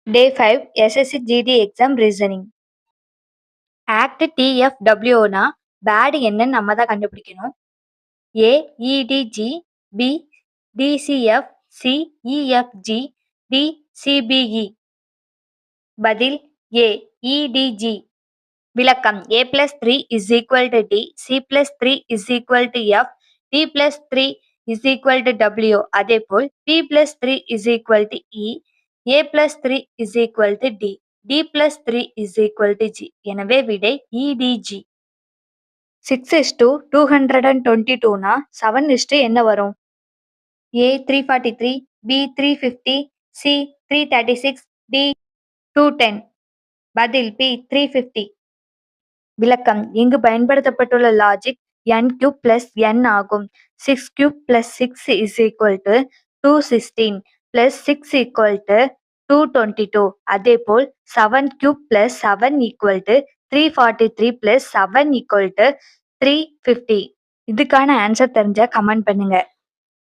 Day 5 SSC GD exam reasoning. Act TFWனா பேட் என்னன்னு நம்ம தான் கண்டுபிடிக்கணும். A EDG, B DCF, C EFG, D CBE. பதில் A EDG. விளக்கம் A plus 3 is equal to D, C plus 3 is equal to F, D plus 3 is equal to W. அதேபோல் P plus 3 is equal to E, A plus 3 is equal to D, D plus 3 is equal to G. எனவே விடை EDG. 6:222னா 7 என்ன வரும்? A 343, B 350, C 336, D 210. பதில் P 350. விளக்கம் இங்கு பயன்படுத்தப்பட்டுள்ள logic n³ + n ஆகும். 6³ + 6 is equal to 216 + 6 = 222. அதேபோல் 7³ + 7 = 343 + 7 = 350. இதுக்கான ஆன்சர் தெரிஞ்சா கமெண்ட் பண்ணுங்க.